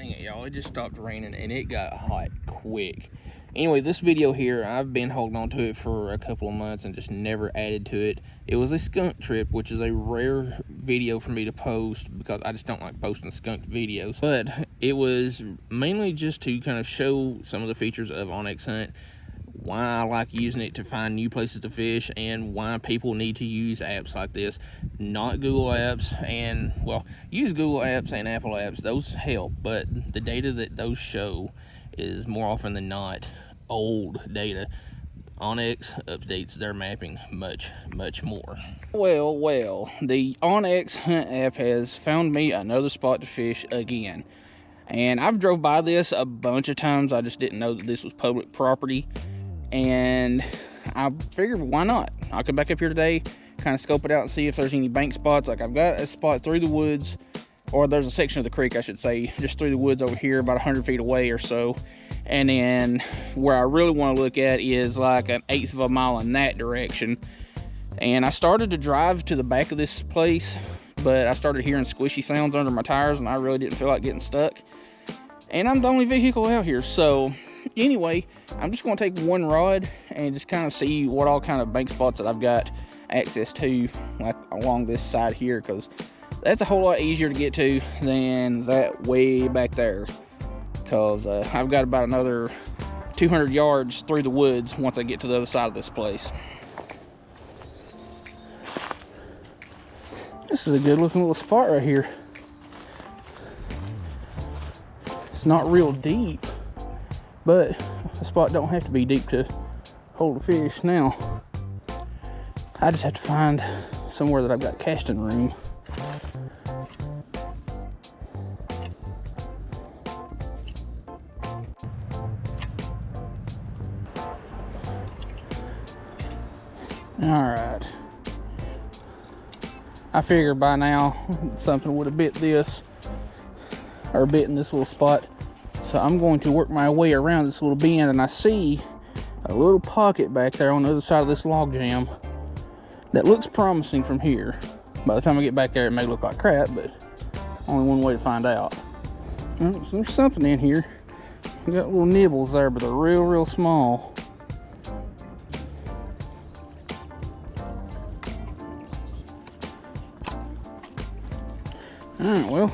Dang it, y'all, it just stopped raining and it got hot quick. Anyway, this video here, I've been holding on to it for a couple of months and just never added to it. It was a skunk trip, which is a rare video for me to post because I just don't like posting skunk videos. But it was mainly just to kind of show some of the features of OnX Hunt, why I like using it to find new places to fish, and why people need to use apps like this, not Google apps. And well, use Google apps and Apple apps, those help, but the data that those show is more often than not old data. OnX updates their mapping much more. Well, the OnX Hunt app has found me another spot to fish again, and I've drove by this a bunch of times. I just didn't know that this was public property, and I figured, why not? I'll come back up here today, kind of scope it out and see if there's any bank spots. Like, I've got a spot through the woods, or there's a section of the creek, I should say, just through the woods over here, about 100 feet away or so. And then where I really want to look at is like an 1/8 of a mile in that direction. And I started to drive to the back of this place, but I started hearing squishy sounds under my tires, and I really didn't feel like getting stuck. And I'm the only vehicle out here, so anyway, I'm just going to take one rod and just kind of see what all kind of bank spots that I've got access to, like along this side here, because that's a whole lot easier to get to than that way back there. Because I've got about another 200 yards through the woods once I get to the other side of this place. This is a good looking little spot right here. It's not real deep, but the spot don't have to be deep to hold a fish. Now, I just have to find somewhere that I've got casting room. Alright, I figured by now something would have bit this, or bit in this little spot, so I'm going to work my way around this little bend, and I see a little pocket back there on the other side of this log jam that looks promising from here. By the time I get back there, it may look like crap, but only one way to find out. So there's something in here. We got little nibbles there, but they're real small. Alright, well,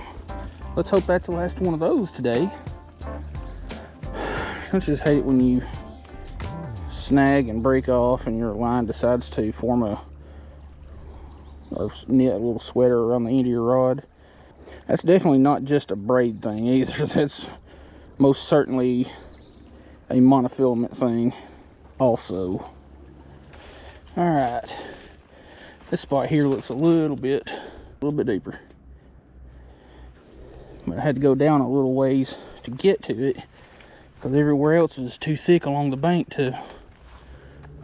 let's hope that's the last one of those today. I just hate it when you snag and break off and your line decides to form or knit a little sweater around the end of your rod. That's definitely not just a braid thing either. That's most certainly a monofilament thing also. Alright, this spot here looks a little bit deeper. But I had to go down a little ways to get to it, because everywhere else was too thick along the bank to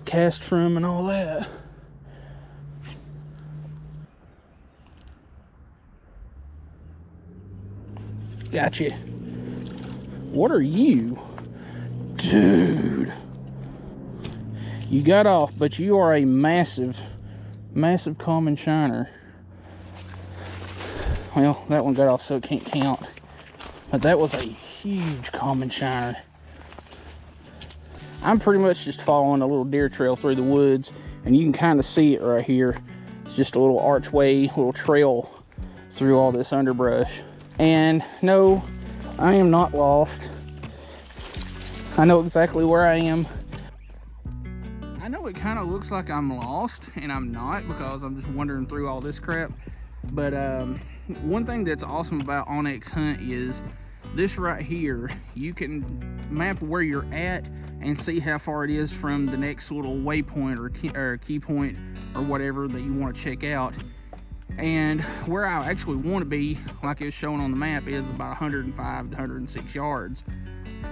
cast from and all that. Gotcha. What are you? Dude. You got off, but you are a massive common shiner. Well, that one got off, so it can't count. But that was a huge common shiner. I'm pretty much just following a little deer trail through the woods, and you can kind of see it right here. It's just a little archway, little trail through all this underbrush. And no, I am not lost. I know exactly where I am. I know it kind of looks like I'm lost, and I'm not, because I'm just wandering through all this crap. But one thing that's awesome about OnX Hunt is this right here. You can map where you're at and see how far it is from the next little waypoint or key point or whatever that you want to check out. And where I actually want to be, like it's shown on the map, is about 105 to 106 yards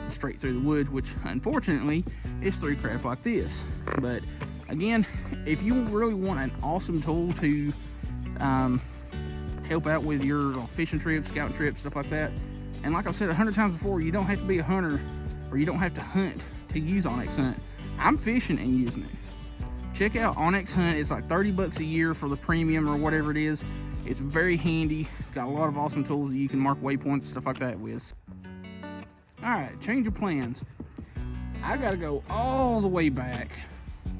straight through the woods, which unfortunately is through crap like this. But again, if you really want an awesome tool to help out with your fishing trips, scouting trips, stuff like that, and like I said 100 times before, you don't have to be a hunter, or you don't have to hunt to use OnX Hunt. I'm fishing and using it. Check out OnX Hunt. It's like 30 bucks a year for the premium or whatever it is. It's very handy. It's got a lot of awesome tools that you can mark waypoints, stuff like that with. Alright, change of plans. I gotta go all the way back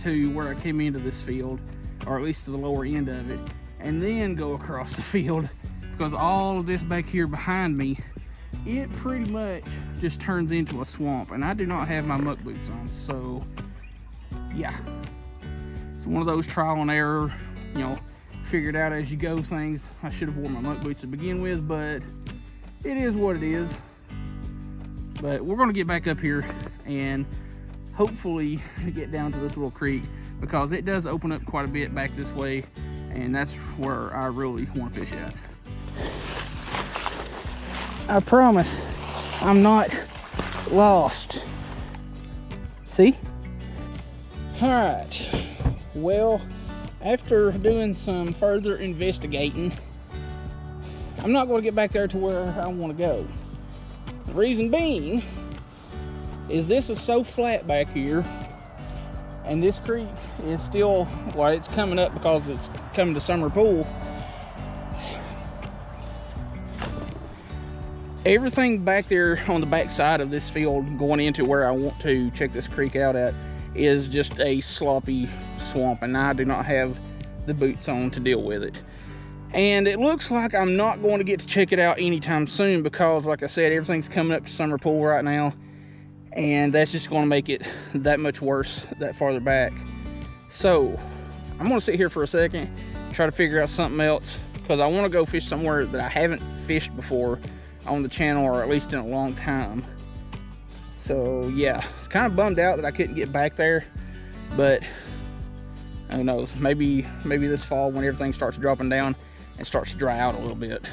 to where I came into this field, or at least to the lower end of it, and then go across the field, because all of this back here behind me, it pretty much just turns into a swamp, and I do not have my muck boots on. So yeah, it's one of those trial and error, you know, figure it out as you go things. I should have worn my muck boots to begin with, but it is what it is. But we're going to get back up here and hopefully get down to this little creek, because it does open up quite a bit back this way, and that's where I really want to fish at. I promise I'm not lost. See? Alright, well, after doing some further investigating, I'm not going to get back there to where I want to go. The reason being is this is so flat back here, and this creek is still, well, it's coming up because it's coming to summer pool. Everything back there on the back side of this field going into where I want to check this creek out at is just a sloppy swamp, and I do not have the boots on to deal with it. And it looks like I'm not going to get to check it out anytime soon, because like I said, everything's coming up to summer pool right now, and that's just going to make it that much worse that farther back. So I'm going to sit here for a second, try to figure out something else, because I want to go fish somewhere that I haven't fished before on the channel, or at least in a long time. So yeah, it's kind of bummed out that I couldn't get back there, but who knows, maybe this fall when everything starts dropping down and starts to dry out a little bit.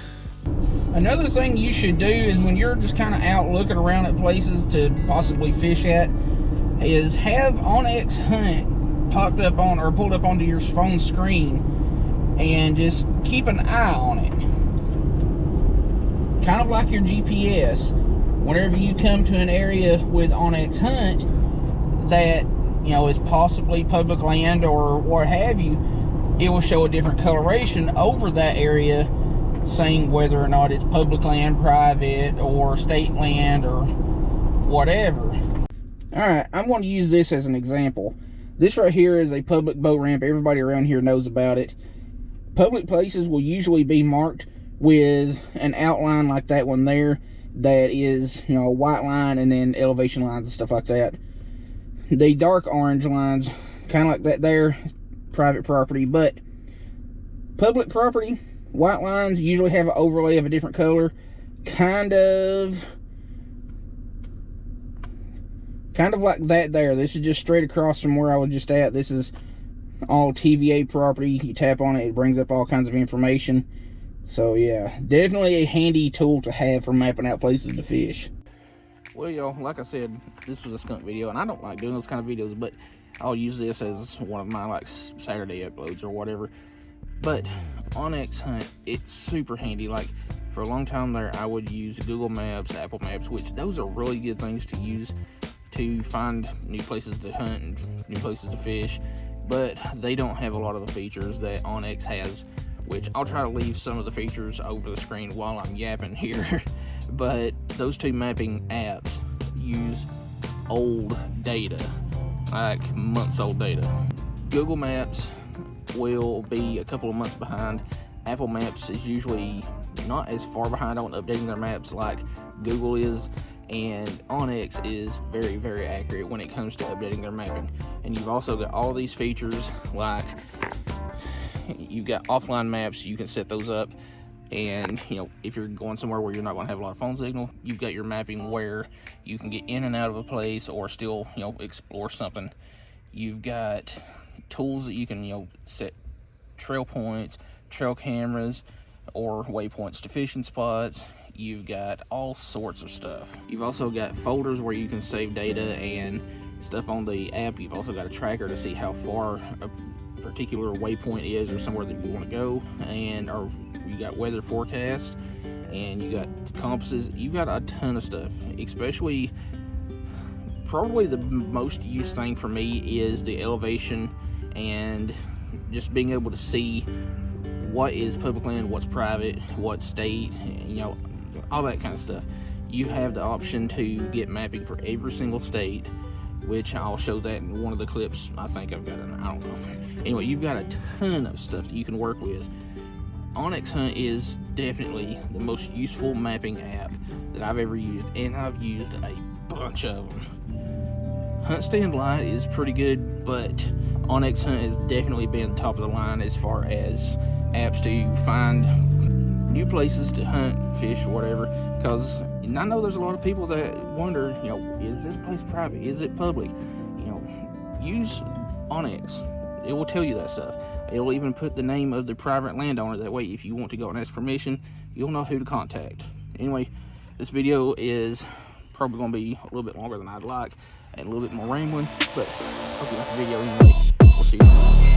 Another thing you should do is, when you're just kind of out looking around at places to possibly fish at, is have OnX Hunt popped up on, or pulled up onto your phone screen, and just keep an eye on it. Kind of like your GPS. Whenever you come to an area with OnX Hunt that, you know, is possibly public land or what have you, it will show a different coloration over that area, saying whether or not it's public land, private, or state land, or whatever. Alright, I'm going to use this as an example. This right here is a public boat ramp. Everybody around here knows about it. Public places will usually be marked with an outline like that one there, that is, you know, a white line and then elevation lines and stuff like that. The dark orange lines, kind of like that there, private property. But public property, white lines usually have an overlay of a different color, kind of like that there. This is just straight across from where I was just at. This is all TVA property. You tap on it, it brings up all kinds of information. So yeah, definitely a handy tool to have for mapping out places to fish. Well, y'all, like I said, this was a skunk video, and I don't like doing those kind of videos, but I'll use this as one of my like Saturday uploads or whatever. But OnX Hunt, it's super handy. Like, for a long time there, I would use Google Maps, Apple Maps, which those are really good things to use to find new places to hunt and new places to fish, but they don't have a lot of the features that OnX has, which I'll try to leave some of the features over the screen while I'm yapping here. But those two mapping apps use old data, like months old data. Google Maps will be a couple of months behind. Apple Maps is usually not as far behind on updating their maps like Google is, and OnX is very, very accurate when it comes to updating their mapping. And you've also got all these features, like you've got offline maps. You can set those up, and you know, if you're going somewhere where you're not going to have a lot of phone signal, you've got your mapping where you can get in and out of a place or still, you know, explore something. You've got tools that you can, you know, set trail points, trail cameras, or waypoints to fishing spots. You've got all sorts of stuff. You've also got folders where you can save data and stuff on the app. You've also got a tracker to see how far a particular waypoint is or somewhere that you want to go, and or you got weather forecasts, and you got compasses. You got a ton of stuff. Especially, probably the most used thing for me is the elevation and just being able to see what is public land, what's private, what's state, you know, all that kind of stuff. you have the option to get mapping for every single state, which I'll show that in one of the clips. I think I've got it, I don't know. Anyway, you've got a ton of stuff that you can work with. OnX Hunt is definitely the most useful mapping app that I've ever used, and I've used a bunch of them. Hunt Stand Lite is pretty good, but OnX Hunt has definitely been top of the line as far as apps to find new places to hunt, fish, whatever. Because I know there's a lot of people that wonder, you know, is this place private? Is it public? You know, use OnX. It will tell you that stuff. It'll even put the name of the private landowner. That way, if you want to go and ask permission, you'll know who to contact. Anyway, this video is probably going to be a little bit longer than I'd like and a little bit more rambling, but I hope you like the video anyway. We'll see you next time.